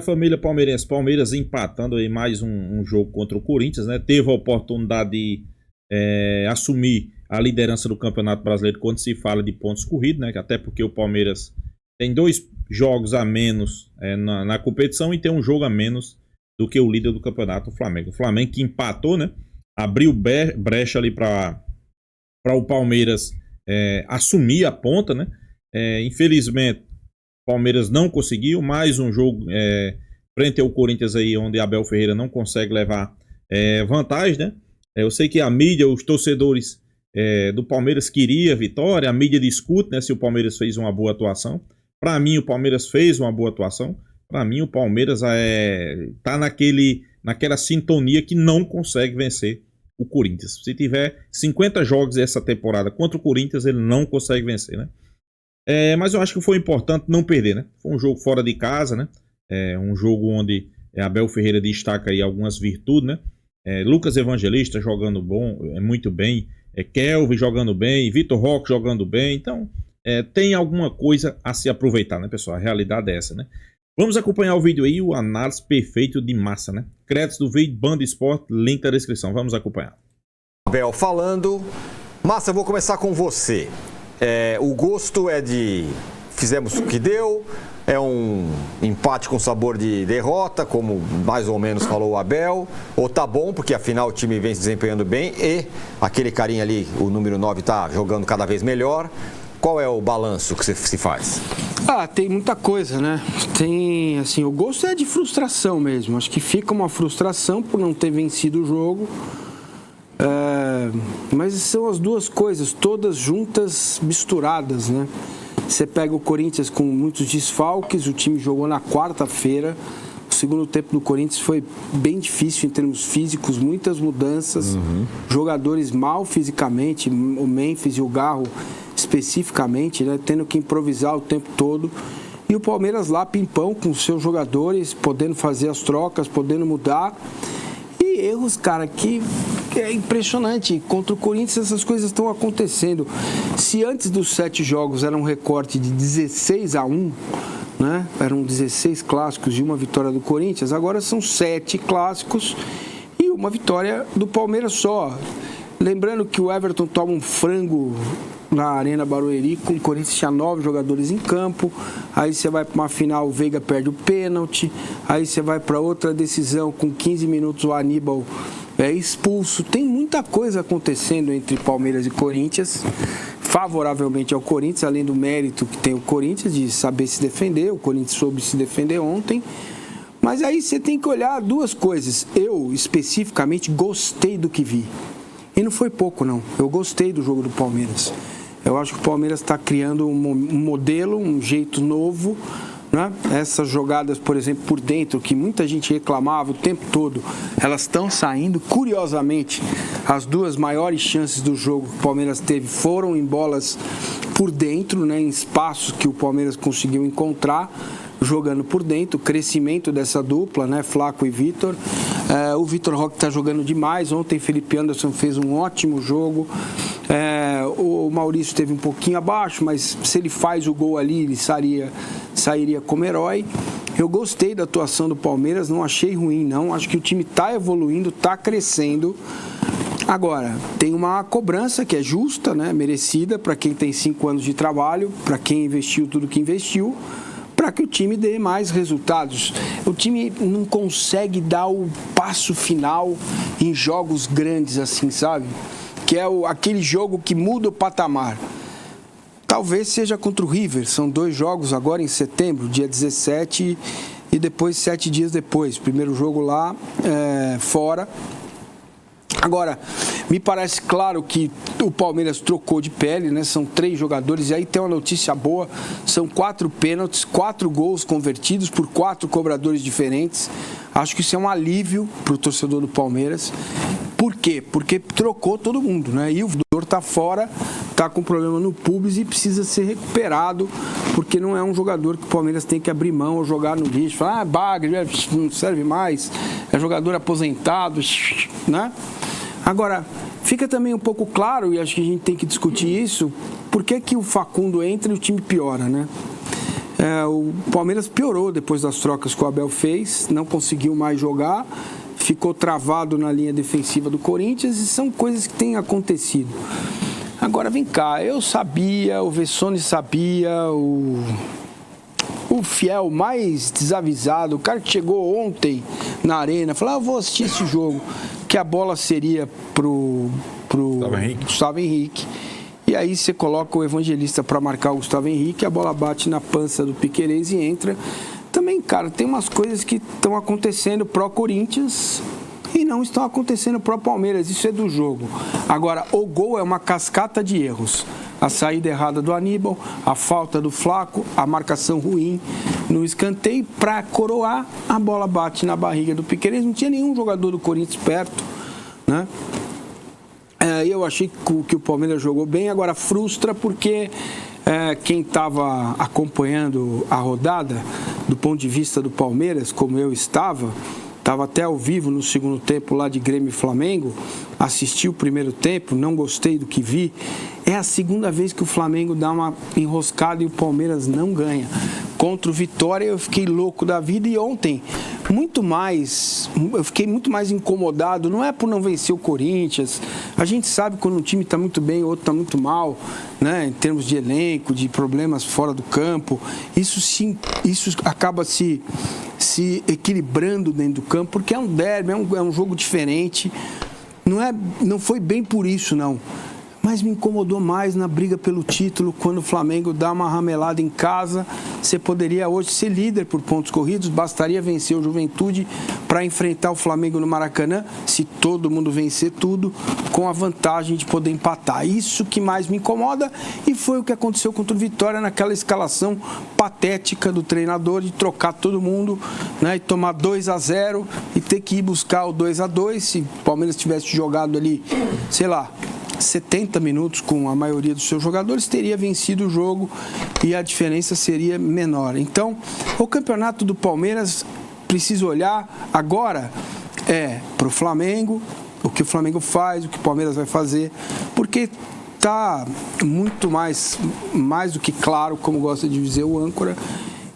Família palmeirense, Palmeiras empatando aí mais um jogo contra o Corinthians, né? Teve a oportunidade de assumir a liderança do Campeonato Brasileiro quando se fala de pontos corridos, né? Até porque o Palmeiras tem 2 jogos a menos na competição e tem um jogo a menos do que o líder do campeonato, o Flamengo. O Flamengo que empatou, né? Abriu brecha ali para o Palmeiras assumir a ponta, né? Infelizmente, o Palmeiras não conseguiu. Mais um jogo frente ao Corinthians aí, onde Abel Ferreira não consegue levar vantagem, né? Eu sei que a mídia, os torcedores do Palmeiras queria a vitória, a mídia discute, né, se o Palmeiras fez uma boa atuação. Para mim, o Palmeiras fez uma boa atuação. Para mim, o Palmeiras tá naquela sintonia que não consegue vencer o Corinthians. Se tiver 50 jogos essa temporada contra o Corinthians, ele não consegue vencer, né? Mas eu acho que foi importante não perder, né? Foi um jogo fora de casa, né? Um jogo onde Abel Ferreira destaca aí algumas virtudes, né? Lucas Evangelista jogando muito bem, Kelvin jogando bem, Vitor Roque jogando bem. Então, tem alguma coisa a se aproveitar, né, pessoal? A realidade é essa, né? Vamos acompanhar o vídeo aí, o análise perfeito de Massa, né? Créditos do vídeo, Band Esporte, link na descrição. Vamos acompanhar. Abel falando. Massa, eu vou começar com você. O gosto é de fizemos o que deu, é um empate com sabor de derrota, como mais ou menos falou o Abel, ou tá bom, porque afinal o time vem se desempenhando bem e aquele carinha ali, o número 9, tá jogando cada vez melhor. Qual é o balanço que se faz? Tem muita coisa, né? Tem, assim, o gosto é de frustração mesmo. Acho que fica uma frustração por não ter vencido o jogo. Mas são as duas coisas, todas juntas, misturadas, né? Você pega o Corinthians com muitos desfalques, o time jogou na quarta-feira. O segundo tempo do Corinthians foi bem difícil em termos físicos, muitas mudanças, jogadores mal fisicamente, o Memphis e o Garro especificamente, né, tendo que improvisar o tempo todo. E o Palmeiras lá, pimpão, com seus jogadores, podendo fazer as trocas, podendo mudar. E erros, cara, que é impressionante. Contra o Corinthians essas coisas estão acontecendo. Se antes dos 7 jogos era um recorte de 16-1, né? Eram 16 clássicos e uma vitória do Corinthians, agora são 7 clássicos e uma vitória do Palmeiras só. Lembrando que o Everton toma um frango na Arena Barueri, com o Corinthians tinha 9 jogadores em campo, aí você vai para uma final, o Veiga perde o pênalti, aí você vai para outra decisão, com 15 minutos o Aníbal é expulso. Tem muita coisa acontecendo entre Palmeiras e Corinthians, favoravelmente ao Corinthians, além do mérito que tem o Corinthians de saber se defender. O Corinthians soube se defender ontem. Mas aí você tem que olhar duas coisas. Eu, especificamente, gostei do que vi. E não foi pouco, não. Eu gostei do jogo do Palmeiras. Eu acho que o Palmeiras está criando um modelo, um jeito novo, né? Essas jogadas, por exemplo, por dentro, que muita gente reclamava o tempo todo, elas estão saindo. Curiosamente, as duas maiores chances do jogo que o Palmeiras teve foram em bolas por dentro, né? Em espaços que o Palmeiras conseguiu encontrar, jogando por dentro. O crescimento dessa dupla, né? Flaco e Vitor. O Vitor Roque está jogando demais. Ontem Felipe Anderson fez um ótimo jogo. O Maurício esteve um pouquinho abaixo, mas se ele faz o gol ali, ele sairia como herói. Eu gostei da atuação do Palmeiras, não achei ruim, não. Acho que o time está evoluindo, está crescendo. Agora, tem uma cobrança que é justa, né? Merecida para quem tem 5 anos de trabalho, para quem investiu tudo que investiu, para que o time dê mais resultados. O time não consegue dar o passo final em jogos grandes assim, sabe? Que é aquele jogo que muda o patamar. Talvez seja contra o River. São 2 jogos agora em setembro, dia 17 e depois 7 dias depois. Primeiro jogo lá, fora. Agora, me parece claro que o Palmeiras trocou de pele, né? São 3 jogadores, e aí tem uma notícia boa, são 4 pênaltis, 4 gols convertidos por 4 cobradores diferentes. Acho que isso é um alívio para o torcedor do Palmeiras. Por quê? Porque trocou todo mundo, né? E o jogador está fora, está com problema no pubis e precisa ser recuperado, porque não é um jogador que o Palmeiras tem que abrir mão ou jogar no lixo. Falar, Bagre, não serve mais, é jogador aposentado, né? Agora, fica também um pouco claro, e acho que a gente tem que discutir isso, por que o Facundo entra e o time piora, né? O Palmeiras piorou depois das trocas que o Abel fez, não conseguiu mais jogar, ficou travado na linha defensiva do Corinthians e são coisas que têm acontecido. Agora, vem cá, eu sabia, o Vessone sabia, o fiel mais desavisado, o cara que chegou ontem na arena, falou, eu vou assistir esse jogo, que a bola seria pro Gustavo Henrique. E aí você coloca o Evangelista para marcar o Gustavo Henrique, a bola bate na pança do Piquerez e entra. Também, cara, tem umas coisas que estão acontecendo pró Corinthians e não estão acontecendo pró Palmeiras. Isso é do jogo. Agora, o gol é uma cascata de erros. A saída errada do Aníbal, a falta do Flaco, a marcação ruim no escanteio. Para coroar, a bola bate na barriga do Piquerez. Não tinha nenhum jogador do Corinthians perto, né? Eu achei que o Palmeiras jogou bem, agora frustra porque quem estava acompanhando a rodada, do ponto de vista do Palmeiras, como eu estava até ao vivo no segundo tempo lá de Grêmio e Flamengo, assisti o primeiro tempo, não gostei do que vi. É a segunda vez que o Flamengo dá uma enroscada e o Palmeiras não ganha. Contra o Vitória eu fiquei louco da vida e ontem eu fiquei muito mais incomodado, não é por não vencer o Corinthians, a gente sabe quando um time está muito bem, o outro está muito mal, né, em termos de elenco, de problemas fora do campo, isso acaba se equilibrando dentro do campo, porque é um derby, é um jogo diferente, não foi bem por isso não. Mas me incomodou mais na briga pelo título, quando o Flamengo dá uma ramelada em casa. Você poderia hoje ser líder por pontos corridos, bastaria vencer o Juventude para enfrentar o Flamengo no Maracanã, se todo mundo vencer tudo, com a vantagem de poder empatar. Isso que mais me incomoda e foi o que aconteceu contra o Vitória naquela escalação patética do treinador de trocar todo mundo, né, e tomar 2-0 e ter que ir buscar o 2-2. Se o Palmeiras tivesse jogado ali, sei lá, 70 minutos com a maioria dos seus jogadores, teria vencido o jogo e a diferença seria menor. Então, o campeonato do Palmeiras precisa olhar agora para o Flamengo, o que o Flamengo faz, o que o Palmeiras vai fazer, porque está muito mais do que claro, como gosta de dizer o âncora,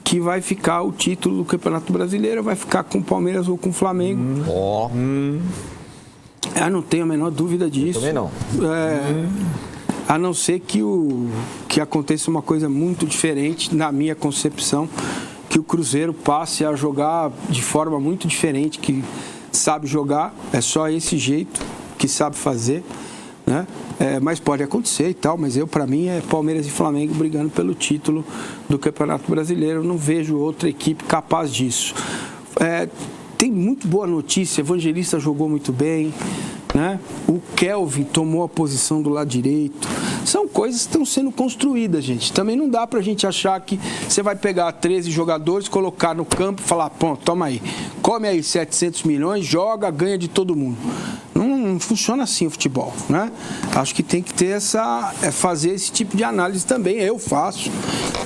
que vai ficar o título do Campeonato Brasileiro, vai ficar com o Palmeiras ou com o Flamengo. Eu não tenho a menor dúvida disso. Eu também não. A não ser que aconteça uma coisa muito diferente, na minha concepção, que o Cruzeiro passe a jogar de forma muito diferente, que sabe jogar, é só esse jeito que sabe fazer, né? Mas pode acontecer e tal, mas para mim é Palmeiras e Flamengo brigando pelo título do Campeonato Brasileiro. Eu não vejo outra equipe capaz disso. Tem muito boa notícia, Evangelista jogou muito bem, né? O Kelvin tomou a posição do lado direito. São coisas que estão sendo construídas, gente. Também não dá pra gente achar que você vai pegar 13 jogadores, colocar no campo e falar, pronto, toma aí, come aí 700 milhões, joga, ganha de todo mundo. Não funciona assim o futebol, né? Acho que tem que ter fazer esse tipo de análise também. Eu faço,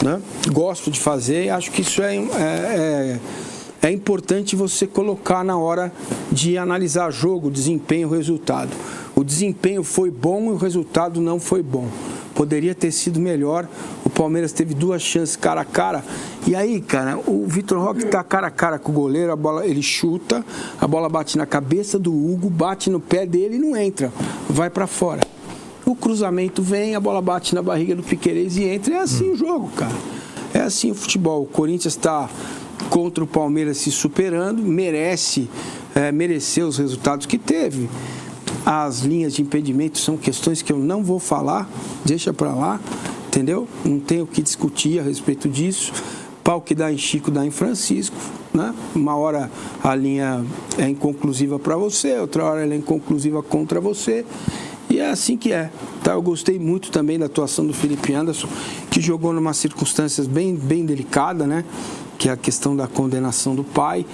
né? Gosto de fazer e acho que isso é importante você colocar na hora de analisar jogo, desempenho, resultado. O desempenho foi bom e o resultado não foi bom. Poderia ter sido melhor. O Palmeiras teve 2 chances cara a cara. E aí, cara, o Vitor Roque está cara a cara com o goleiro, ele chuta, a bola bate na cabeça do Hugo, bate no pé dele e não entra, vai para fora. O cruzamento vem, a bola bate na barriga do Piquerez e entra. É assim o jogo, cara. É assim o futebol. O Corinthians está contra o Palmeiras se superando, mereceu os resultados que teve. As linhas de impedimento são questões que eu não vou falar, deixa para lá, entendeu? Não tenho o que discutir a respeito disso. Pau que dá em Chico, dá em Francisco, né? Uma hora a linha é inconclusiva para você, outra hora ela é inconclusiva contra você. E é assim que é. Tá? Eu gostei muito também da atuação do Felipe Anderson, que jogou numa circunstâncias bem delicada, né? Que é a questão da condenação do pai.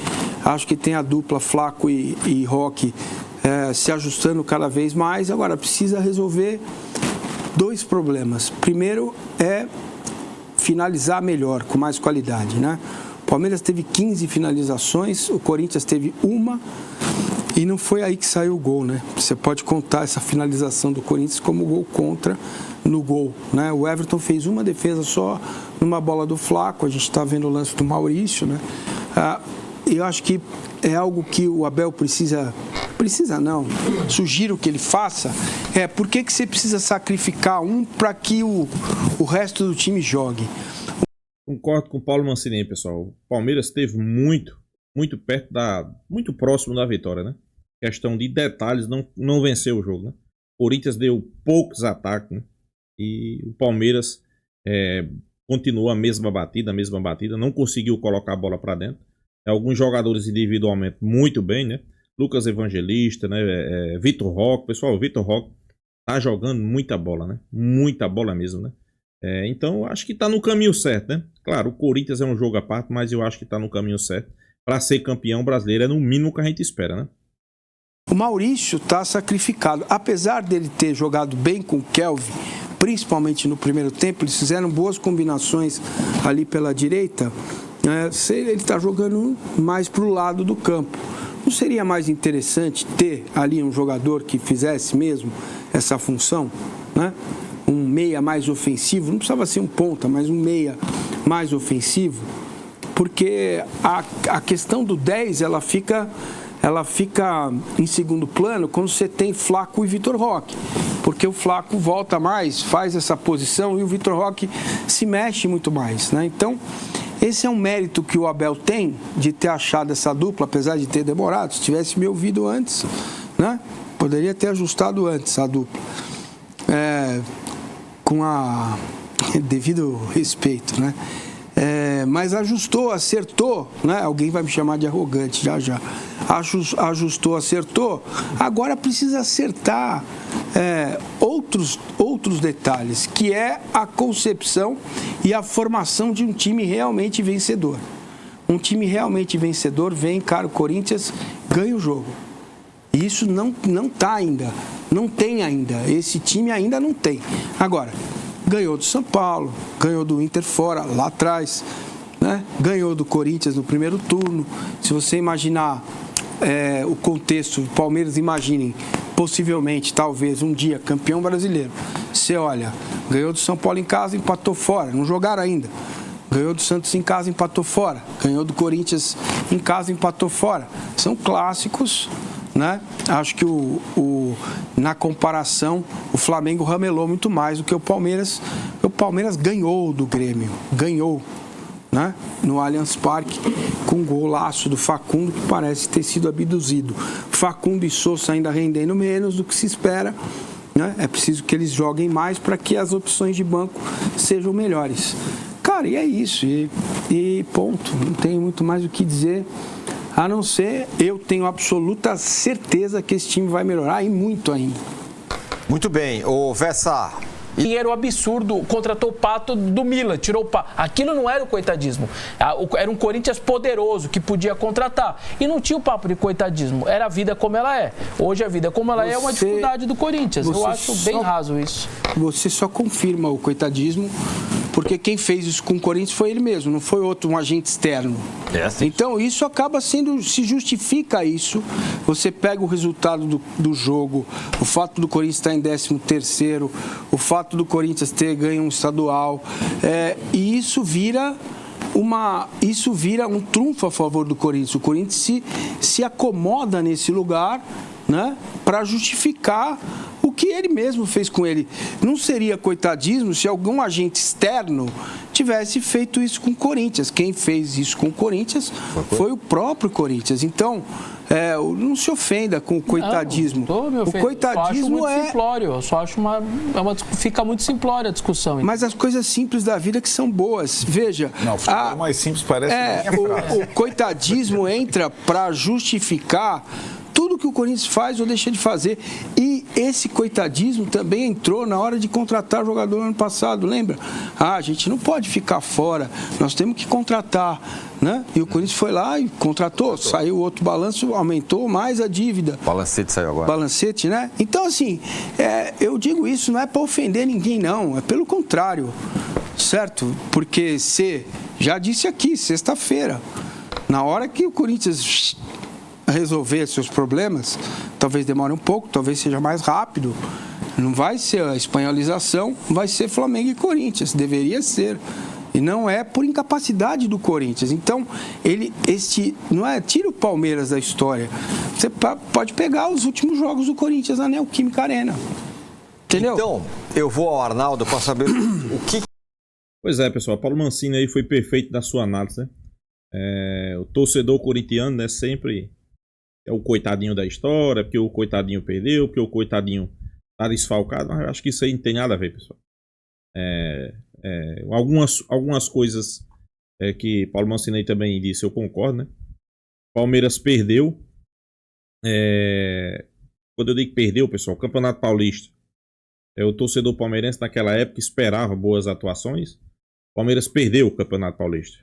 Acho que tem a dupla Flaco e Roque se ajustando cada vez mais. Agora, precisa resolver 2 problemas. Primeiro é finalizar melhor, com mais qualidade, né? O Palmeiras teve 15 finalizações, o Corinthians teve 1. E não foi aí que saiu o gol, né? Você pode contar essa finalização do Corinthians como gol contra no gol, né? O Everton fez uma defesa só numa bola do Flaco, a gente está vendo o lance do Maurício, né? Eu acho que é algo que o Abel precisa não, sugiro que ele faça, por que você precisa sacrificar um para que o resto do time jogue? Concordo com o Paulo Mancini, pessoal. O Palmeiras esteve muito perto muito próximo da vitória, né? Questão de detalhes, não venceu o jogo, né? O Corinthians deu poucos ataques, né? E o Palmeiras continuou a mesma batida, não conseguiu colocar a bola para dentro. Alguns jogadores individualmente muito bem, né? Lucas Evangelista, né? Vitor Roque. Pessoal, o Vitor Roque tá jogando muita bola, né? Muita bola mesmo, né? Então, acho que tá no caminho certo, né? Claro, o Corinthians é um jogo à parte, mas eu acho que tá no caminho certo. Para ser campeão brasileiro é no mínimo que a gente espera, né? O Maurício tá sacrificado. Apesar dele ter jogado bem com o Kelvin, principalmente no primeiro tempo, eles fizeram boas combinações ali pela direita, ele está jogando mais para o lado do campo. Não seria mais interessante ter ali um jogador que fizesse mesmo essa função, né? Um meia mais ofensivo, não precisava ser um ponta, mas um meia mais ofensivo, porque a questão do 10 ela fica em segundo plano quando você tem Flaco e Vitor Roque, porque o Flaco volta mais, faz essa posição e o Vitor Roque se mexe muito mais, né? Então, esse é um mérito que o Abel tem de ter achado essa dupla, apesar de ter demorado. Se tivesse me ouvido antes, né? Poderia ter ajustado antes a dupla, com devido respeito, né? Mas ajustou, acertou, né? Alguém vai me chamar de arrogante já. Ajustou, acertou. Agora precisa acertar outros detalhes, que é a concepção e a formação de um time realmente vencedor. Um time realmente vencedor vem, cara, o Corinthians ganha o jogo. E isso não tá ainda, não tem ainda. Esse time ainda não tem. Agora, ganhou do São Paulo, ganhou do Inter fora, lá atrás, né? Ganhou do Corinthians no primeiro turno. Se você imaginar o contexto, o Palmeiras, imaginem, possivelmente, talvez, um dia, campeão brasileiro. Você olha, ganhou do São Paulo em casa, empatou fora, não jogaram ainda. Ganhou do Santos em casa, empatou fora. Ganhou do Corinthians em casa, empatou fora. São clássicos, né? Acho que na comparação, o Flamengo ramelou muito mais do que o Palmeiras. O Palmeiras ganhou do Grêmio, ganhou, né? No Allianz Parque, com um golaço do Facundo, que parece ter sido abduzido. Facundo e Sousa ainda rendendo menos do que se espera, né? É preciso que eles joguem mais para que as opções de banco sejam melhores. Cara, e é isso, e ponto. Não tem muito mais o que dizer, a não ser, eu tenho absoluta certeza que esse time vai melhorar e muito ainda. Muito bem, Vessa. Dinheiro absurdo, contratou o Pato do Milan, tirou o Pato. Aquilo não era o coitadismo. Era um Corinthians poderoso que podia contratar. E não tinha o papo de coitadismo. Era a vida como ela é. Hoje a vida como ela é uma dificuldade do Corinthians. Eu acho bem raso isso. Você só confirma o coitadismo, porque quem fez isso com o Corinthians foi ele mesmo, não foi um agente externo. Então isso acaba se justifica isso. Você pega o resultado do jogo, o fato do Corinthians estar em 13º, o fato do Corinthians ter ganho um estadual, e isso vira um trunfo a favor do Corinthians. O Corinthians se acomoda nesse lugar, né, para justificar o que ele mesmo fez com ele. Não seria coitadismo se algum agente externo tivesse feito isso com o Corinthians. Quem fez isso com o Corinthians foi o próprio Corinthians. Então, não se ofenda com o coitadismo. O coitadismo só acho muito simplório. Eu só acho fica muito simplória a discussão. Mas as coisas simples da vida que são boas. Veja, o mais simples parece o coitadismo entra para justificar tudo que o Corinthians faz ou deixa de fazer. E esse coitadismo também entrou na hora de contratar o jogador no ano passado, lembra? A gente não pode ficar fora, nós temos que contratar, né? E o Corinthians foi lá e contratou, saiu outro balanço, aumentou mais a dívida. Balancete saiu agora. Balancete, né? Então, assim, eu digo isso não é para ofender ninguém, não, é pelo contrário, certo? Porque já disse aqui, sexta-feira, na hora que o Corinthians resolver seus problemas, talvez demore um pouco, talvez seja mais rápido. Não vai ser a espanholização, vai ser Flamengo e Corinthians, deveria ser. E não é por incapacidade do Corinthians. Então, não é tira o Palmeiras da história. Você pode pegar os últimos jogos do Corinthians na Neoquímica Arena. Entendeu? Então, eu vou ao Arnaldo para saber o que... Pois é, pessoal, Paulo Mancini aí foi perfeito na sua análise, né? O torcedor corintiano, né, sempre é o coitadinho da história, porque o coitadinho perdeu, porque o coitadinho tá desfalcado, mas eu acho que isso aí não tem nada a ver, pessoal. Algumas coisas que Paulo Mancini também disse, eu concordo, né? Palmeiras perdeu. Quando eu digo perdeu, pessoal, o Campeonato Paulista. O torcedor palmeirense naquela época esperava boas atuações. Palmeiras perdeu o Campeonato Paulista.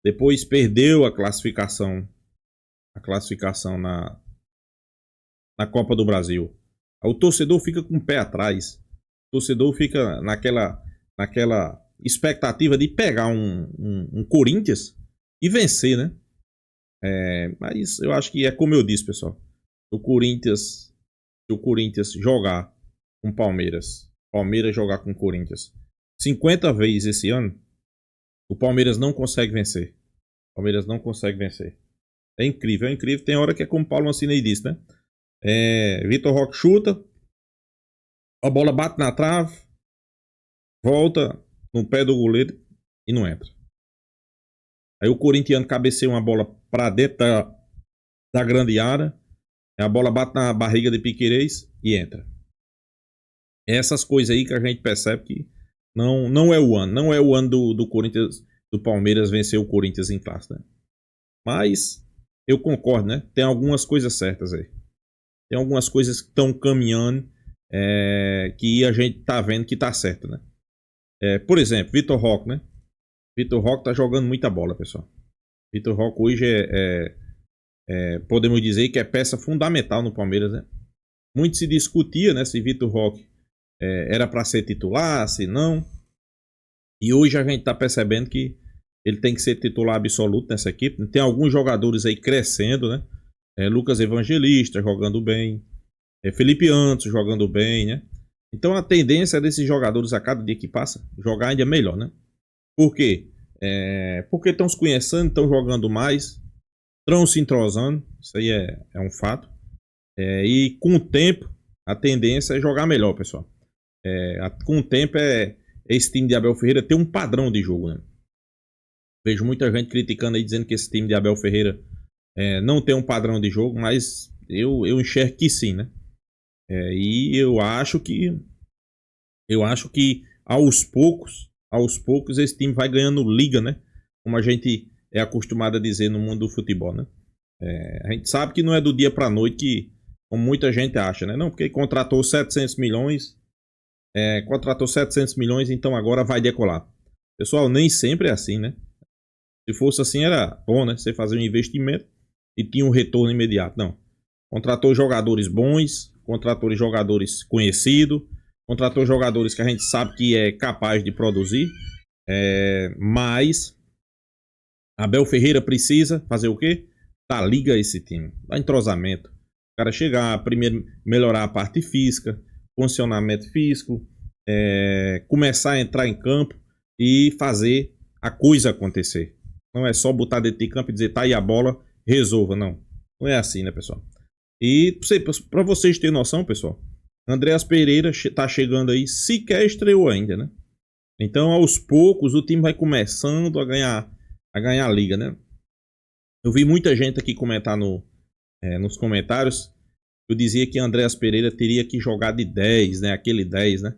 Depois perdeu a classificação na Copa do Brasil. O torcedor fica com o pé atrás. O torcedor fica naquela expectativa de pegar um Corinthians e vencer, né? Mas eu acho que é como eu disse, pessoal. Se o Corinthians jogar com Palmeiras jogar com Corinthians 50 vezes esse ano, o Palmeiras não consegue vencer. É incrível. Tem hora que é como o Paulo Mancini disse, né? Vitor Roque chuta, a bola bate na trave, volta no pé do goleiro e não entra. Aí o corintiano cabeceia uma bola para dentro da grande área, a bola bate na barriga de Piquerez e entra. Essas coisas aí que a gente percebe que não é o ano do Corinthians, do Palmeiras vencer o Corinthians em classe, né? Mas eu concordo, né? Tem algumas coisas certas aí. Tem algumas coisas que estão caminhando, que a gente tá vendo que tá certo, né? Por exemplo, Vitor Roque, né? Vitor Roque tá jogando muita bola, pessoal. Vitor Roque hoje podemos dizer que é peça fundamental no Palmeiras, né? Muito se discutia, né, se Vitor Roque era para ser titular, se não. E hoje a gente tá percebendo que ele tem que ser titular absoluto nessa equipe. Tem alguns jogadores aí crescendo, né? Lucas Evangelista jogando bem. Felipe Antos jogando bem, né? Então a tendência desses jogadores a cada dia que passa jogar ainda melhor, né? Por quê? Porque estão se conhecendo, estão jogando mais, estão se entrosando. Isso aí é um fato. E com o tempo a tendência é jogar melhor, pessoal. Com o tempo esse time de Abel Ferreira tem um padrão de jogo, né? Vejo muita gente criticando aí, dizendo que esse time de Abel Ferreira não tem um padrão de jogo, mas eu enxergo que sim, né? E eu acho que aos poucos esse time vai ganhando liga, né? Como a gente é acostumado a dizer no mundo do futebol, né? A gente sabe que não é do dia para a noite que, como muita gente acha, né? Não, porque contratou 700 milhões, então agora vai decolar. Pessoal, nem sempre é assim, né? Se fosse assim era bom, né? Você fazer um investimento e tinha um retorno imediato. Não. Contratou jogadores bons, contratou jogadores conhecidos, contratou jogadores que a gente sabe que é capaz de produzir, mas Abel Ferreira precisa fazer o quê? Dar liga a esse time, dar entrosamento. O cara chegar, primeiro melhorar a parte física, funcionamento físico, começar a entrar em campo e fazer a coisa acontecer. Não é só botar dentro de campo e dizer, tá aí a bola, resolva. Não é assim, né, pessoal? E para vocês terem noção, pessoal, Andreas Pereira tá chegando aí, sequer estreou ainda, né? Então, aos poucos, o time vai começando a ganhar a liga, né? Eu vi muita gente aqui comentar nos comentários. Eu dizia que Andreas Pereira teria que jogar de 10, né? Aquele 10, né?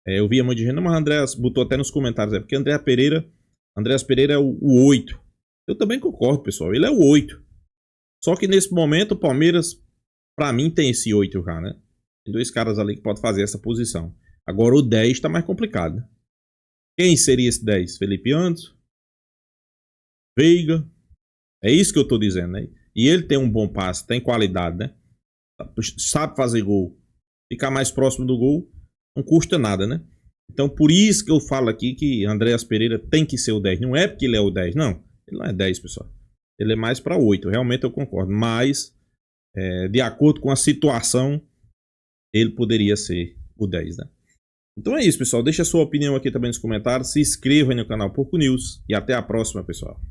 Eu via muita gente, mas Andreas botou até nos comentários, porque Andreas Pereira é o 8. Eu também concordo, pessoal. Ele é o 8. Só que nesse momento o Palmeiras, pra mim, tem esse 8 já, né? Tem dois caras ali que podem fazer essa posição. Agora o 10 tá mais complicado, né? Quem seria esse 10? Felipe Antos? Veiga? É isso que eu tô dizendo, né? E ele tem um bom passe, tem qualidade, né? Sabe fazer gol. Ficar mais próximo do gol não custa nada, né? Então por isso que eu falo aqui que Andreas Pereira tem que ser o 10. Não é porque ele é o 10, não. Ele não é 10, pessoal. Ele é mais para 8, realmente eu concordo. Mas de acordo com a situação, ele poderia ser o 10, né? Então é isso, pessoal. Deixa a sua opinião aqui também nos comentários. Se inscreva aí no canal Porco News. E até a próxima, pessoal.